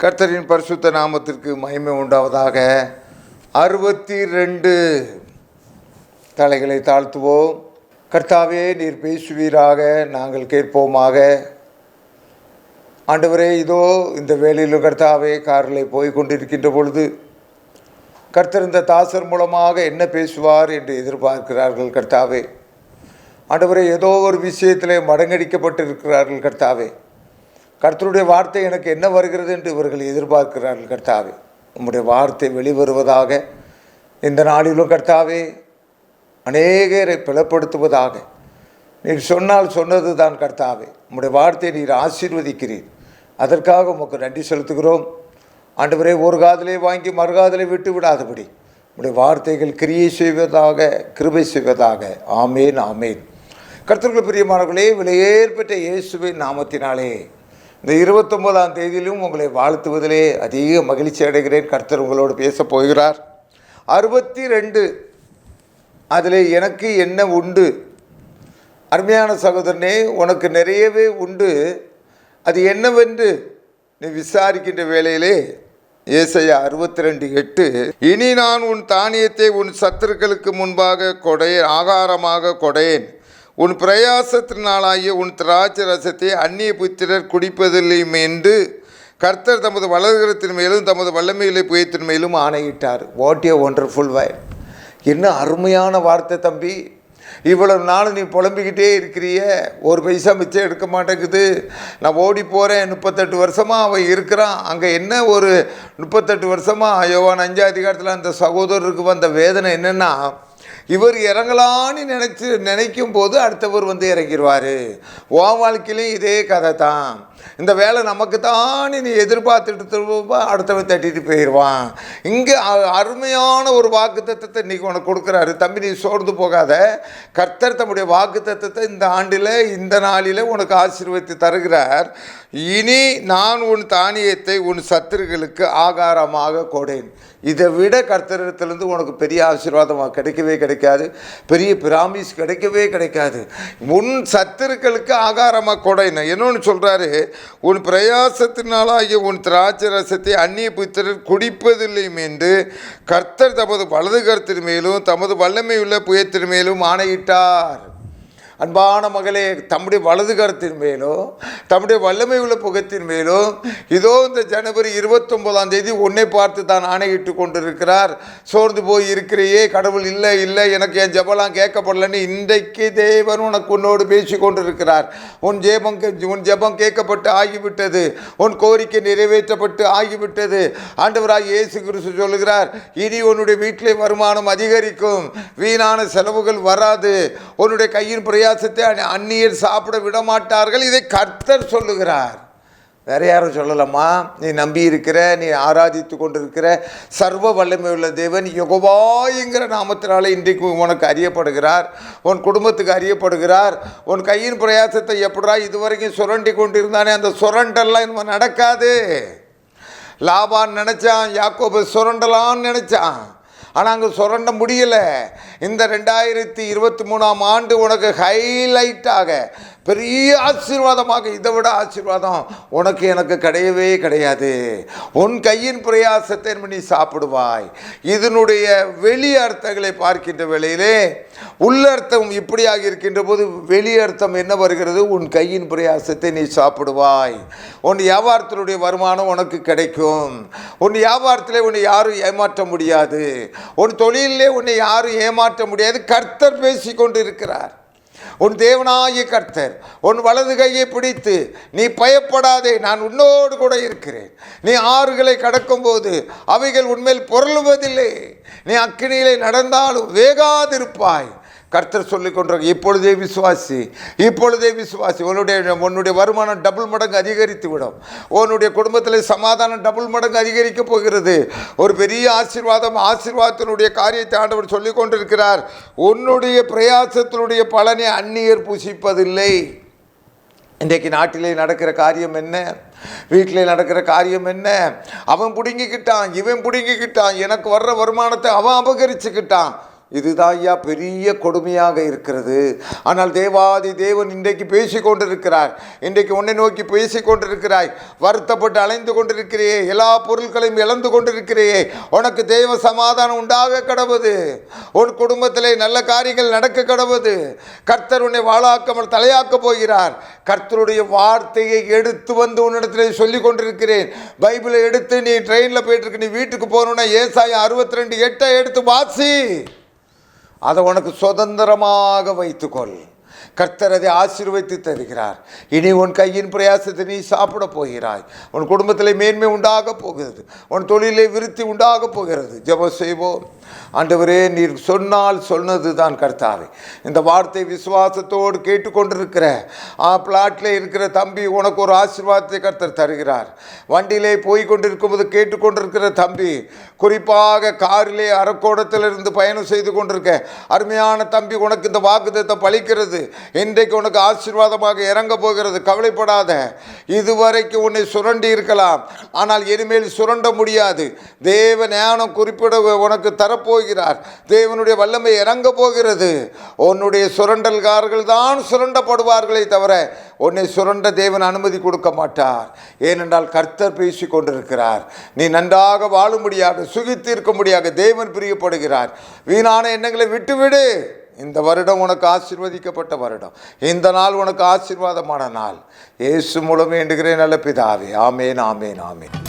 கர்த்தரின் பரிசுத்த நாமத்திற்கு மகிமை உண்டாவதாக. 62 தலைகளை தாழ்த்துவோம். கர்த்தாவே, நீர் பேசுவீராக, நாங்கள் கேட்போமாக. ஆண்டவரே, இதோ இந்த வேளையிலும் கர்த்தாவே காரில் போய் கொண்டிருக்கின்ற பொழுது கர்த்தர் இந்த தாசர் மூலமாக என்ன பேசுவார் என்று எதிர்பார்க்கிறார்கள். கர்த்தாவே, ஆண்டவரே, ஏதோ ஒரு விஷயத்திலே மடங்கடிக்கப்பட்டிருக்கிறார்கள். கர்த்தாவே, கர்த்தருடைய வார்த்தை எனக்கு என்ன வருகிறது என்று இவர்கள் எதிர்பார்க்கிறார்கள். கர்த்தாவே, உம்முடைய வார்த்தை வெளிவருவதாக. இந்த நாளிலும் கர்த்தாவே அநேகரை பிளப்படுத்துவதாக. நீர் சொன்னால் சொன்னது தான் கர்த்தாவே. உம்முடைய வார்த்தையை நீர் ஆசீர்வதிக்கிறீர். அதற்காக உமக்கு நன்றி செலுத்துகிறோம். ஆண்டவரே, ஒரு காதிலே வாங்கி மறுகாதிலே விட்டு விடாதபடி உம்முடைய வார்த்தைகள் கிரியை செய்வதாக, கிருபை செய்வதாக. ஆமேன், ஆமேன். கர்த்தருக்கு பிரியமானவர்களே, விலையேற்பட்ட இயேசுவின் நாமத்தினாலே இந்த 29ஆம் தேதியிலும் உங்களை வாழ்த்துவதிலே அதிக மகிழ்ச்சி அடைகிறேன். கர்த்தர் உங்களோடு பேசப் போகிறார். 62 அதில் எனக்கு என்ன உண்டு? அருமையான சகோதரனே, உனக்கு நிறையவே உண்டு. அது என்னவென்று நீ விசாரிக்கின்ற வேளையிலே ஏசாயா 62:8, இனி நான் உன் தானியத்தை உன் சத்துருக்களுக்கு முன்பாக ஆகாரமாக கொடையேன். உன் பிரயாசத்தினாலாகிய உன் திராட்சை ரசத்தை அந்நிய புத்திரர் குடிப்பதில்லை என்று கர்த்தர் தமது வலதுகரத்தின் மேலும் தமது வல்லமைகளை புயத்தின் மேலும் ஆணையிட்டார். What a wonderful word! என்ன அருமையான வார்த்தை தம்பி. இவ்வளவு நாள் நீ புலம்பிக்கிட்டே இருக்கிறிய, ஒரு பைசா மிச்சம் எடுக்க மாட்டேங்குது, நான் ஓடி போகிறேன், 38 வருஷமாக அவன் இருக்கிறான், அங்கே என்ன ஒரு 38 வருஷமாக யோவான் 5ஆம் அதிகாரத்தில் அந்த சகோதரருக்கு வந்த வேதனை என்னென்னா, இவர் இறங்கலான்னு நினைக்கும் போது அடுத்தவர் வந்து இறங்கிடுவார். ஓ வாழ்க்கையிலையும் இதே கதை தான். இந்த வேலை நமக்கு தான் நீ எதிர்பார்த்துட்டு அடுத்தவன் தட்டிட்டு போயிடுவான். இங்கே அருமையான ஒரு வாக்கு தத்தத்தை இன்றைக்கி உனக்கு கொடுக்குறாரு. தம்பி, நீ சோர்ந்து போகாத. கர்த்தர் தம்முடைய வாக்கு தத்தத்தை இந்த ஆண்டில் இந்த நாளில் உனக்கு ஆசீர்வதித்து தருகிறார். இனி நான் உன் தானியத்தை உன் சத்துருக்களுக்கு ஆகாரமாக கொடேன். இதை விட கர்த்தரிடத்திலிருந்து உனக்கு பெரிய ஆசீர்வாதமாக கிடைக்கவே கிடைக்காது. பெரிய பிராமிஸ் கிடைக்கவே கிடைக்காது. உன் சத்துருக்களுக்கு ஆகாரமாக கொடைன்னு என்னொன்று சொல்கிறாரு, உன் பிரயாசத்தினாலாகிய உன் திராட்சை ரசத்தை அந்நிய புத்திரர் குடிப்பதில்லை என்று கர்த்தர் தமது வலது கரத்தின் மேலும் தமது வல்லமையுள்ள புயத்தின் மேலும் ஆணையிட்டார். அன்பான மகளே, தம்முடைய வலது கரத்தின் மேலும் தம்முடைய வல்லமை உள்ள புகத்தின் மேலும் இதோ இந்த ஜனவரி 29ஆம் தேதி உன்னை பார்த்து தான் ஆணையிட்டு கொண்டிருக்கிறார். சோர்ந்து போய் இருக்கிறையே, கடவுள் இல்லை இல்லை எனக்கு என் ஜெபலாம் கேட்கப்படலன்னு இன்றைக்கு தேவன் உனக்கு உன்னோடு பேசி கொண்டிருக்கிறார். உன் ஜெபம் கேட்கப்பட்டு ஆகிவிட்டது. உன் கோரிக்கை நிறைவேற்றப்பட்டு ஆகிவிட்டது. ஆண்டவராகிய இயேசு கிறிஸ்து சொல்லுகிறார், இனி உன்னுடைய வீட்டிலே வருமானம் அதிகரிக்கும், வீணான செலவுகள் வராது, உன்னுடைய கையின் அந்நியர் சாப்பிட விட மாட்டார்கள். இதை கர்த்தர் சொல்லுகிறார். வேற யாரும் சொல்லலாமா? நீ நம்பி இருக்கிற, நீ ஆராதித்து கொண்டிருக்கிற சர்வ வல்லமை உள்ள தேவன் யெகோவா என்கிற நாமத்தினாலே இன்றைக்கு உனக்கு அறியப்படுகிறார். உன் குடும்பத்துக்கு அறியப்படுகிறார். உன் கையின் பிரயாசத்தை எப்படா இதுவரைக்கும் சுரண்டி கொண்டிருந்தானே, அந்த சுரண்டெல்லாம் இன்னும் நடக்காது. லாபான் நினைச்சான் யாக்கோபு சுரண்டலான்னு நினைச்சான், ஆனால் அங்கே சுரண்ட முடியலை. இந்த 2023ஆம் ஆண்டு உனக்கு ஹைலைட்டாக பெரிய ஆசீர்வாதமாக, இதை விட ஆசீர்வாதம் உனக்கு எனக்கு கிடையவே கிடையாது. உன் கையின் பிரயாசத்தை நீ சாப்பிடுவாய். இதனுடைய வெளி அர்த்தங்களை பார்க்கின்ற வேளையிலே உள்ளர்த்தம் இப்படியாக இருக்கின்ற போது வெளி அர்த்தம் என்ன வருகிறது? உன் கையின் பிரயாசத்தை நீ சாப்பிடுவாய். உன் வியாபாரத்தினுடைய வருமானம் உனக்கு கிடைக்கும். உன் வியாபாரத்திலே உன்னை யாரும் ஏமாற்ற முடியாது. உன் தொழிலே உன்னை யாரும் ஏமாற்ற முடியாது. கர்த்தர் பேசி கொண்டு இருக்கிறார். உன் தேவனாகிய கர்த்தர் உன் வலது கையை பிடித்து, நீ பயப்படாதே, நான் உன்னோடு கூட இருக்கிறேன். நீ ஆறுகளை கடக்கும் போது அவைகள் உன்மேல் பொருளுவதில்லை. நீ அக்கினியிலே நடந்தாலும் வேகாதிருப்பாய். கர்த்தர் சொல்லிக் கொண்டிருக்க, இப்பொழுதே விசுவாசி, இப்பொழுதே விசுவாசி. உன்னுடைய வருமானம் டபுள் மடங்கு அதிகரித்து விடும். உன்னுடைய குடும்பத்தில் சமாதானம் டபுள் மடங்கு அதிகரிக்கப் போகிறது. ஒரு பெரிய ஆசீர்வாதத்தினுடைய காரியத்தை ஆண்டவர் சொல்லிக் கொண்டிருக்கிறார். உன்னுடைய பிரயாசத்தினுடைய பலனை அந்நியர் புசிப்பதில்லை. இன்றைக்கு நாட்டிலே நடக்கிற காரியம் என்ன? வீட்டில் நடக்கிற காரியம் என்ன? அவன் பிடுங்கிக்கிட்டான், இவன் பிடுங்கிக்கிட்டான், எனக்கு வர்ற வருமானத்தை அவன் அபகரிச்சுக்கிட்டான். இதுதான் ஐயா பெரிய கொடுமையாக இருக்கிறது. ஆனால் தேவாதி தேவன் இன்றைக்கு பேசி கொண்டிருக்கிறார். இன்றைக்கு உன்னை நோக்கி பேசி கொண்டிருக்கிறாய். வருத்தப்பட்டு அலைந்து கொண்டிருக்கிறையே, எல்லா பொருட்களையும் இழந்து கொண்டிருக்கிறையே, உனக்கு தேவ சமாதானம் உண்டாக கடவுது. உன் குடும்பத்திலே நல்ல காரியங்கள் நடக்க கடவுது. கர்த்தர் உன்னை வாழாக்காமல் தலையாக்க போகிறார். கர்த்தருடைய வார்த்தையை எடுத்து வந்து உன்னிடத்திலே சொல்லி கொண்டிருக்கிறேன். பைபிளை எடுத்து நீ ட்ரெயினில் போயிட்டு இருக்க, நீ வீட்டுக்கு போகணுன்னா ஏசாயா 62:8 எடுத்து வாசி. அதை உனக்கு சுதந்திரமாக வைத்துக்கொள். கர்த்தர் அதை ஆசீர்வதித்து தருகிறார். இனி உன் கையின் பிரயாசத்தை நீ சாப்பிட போகிறாய். உன் குடும்பத்தில் மேன்மை உண்டாக போகிறது. உன் தொழிலை விருத்தி உண்டாக போகிறது. ஜெபம் செய்வோம். ஆண்டவரே, நீர் சொன்னால் சொன்னது தான் கர்த்தாவே. இந்த வார்த்தை விசுவாசத்தோடு கேட்டுக்கொண்டிருக்கிற பிளாட்டில் இருக்கிற தம்பி, உனக்கு ஒரு ஆசீர்வாதத்தை கர்த்தர் தருகிறார். வண்டியிலே போய் கொண்டிருக்கும்போது கேட்டுக்கொண்டிருக்கிற தம்பி, குறிப்பாக காரிலே அரக்கோணத்திலிருந்து பயணம் செய்து கொண்டிருக்க அருமையான தம்பி, உனக்கு இந்த வாக்குத்தத்தம் பலிக்கிறது. இன்றைக்கு உனக்கு ஆசீர்வாதமாக இறங்க போகிறது. கவலைப்படாத. இதுவரைக்கும் உன்னை சுரண்டி இருக்கலாம், ஆனால் இனிமேல் சுரண்ட முடியாது. தேவ ஞானம் குறிப்பிட உனக்கு தரப்போகிறார். தேவனுடைய வல்லமை இறங்க போகிறது. உன்னுடைய சுரண்டல்காரர்கள் தான் சுரண்டப்படுவார்களே தவிர உன்னை சுரண்ட தேவன் அனுமதி கொடுக்க மாட்டார். ஏனென்றால் கர்த்தர் பேசி கொண்டிருக்கிறார். நீ நன்றாக வாழும்படியாக, சுகித்து முடியாக தேவன் பிரியப்படுகிறார். வீணான எண்ணங்களை விட்டுவிடு. இந்த வருடம் உனக்கு ஆசீர்வதிக்கப்பட்ட வருடம். இந்த நாள் உனக்கு ஆசீர்வாதமான நாள். இயேசு மூலம் வேண்டுகிறேன் நல்ல பிதாவே. ஆமேன், ஆமேன், ஆமேன்.